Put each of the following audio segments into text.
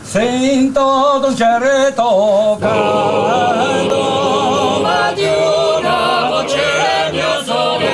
Sento dolce toccando, ma di una voce mio sole.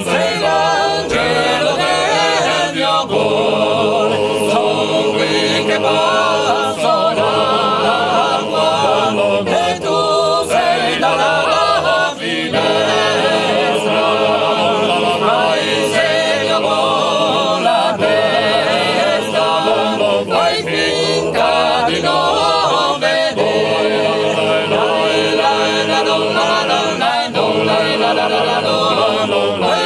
Sei l'angelo del mio cuore, sono qui che passo l'acqua e tu sei dalla finestra, hai segno con la testa, fai finta di non vedere. La la la la la la la la la la la la la.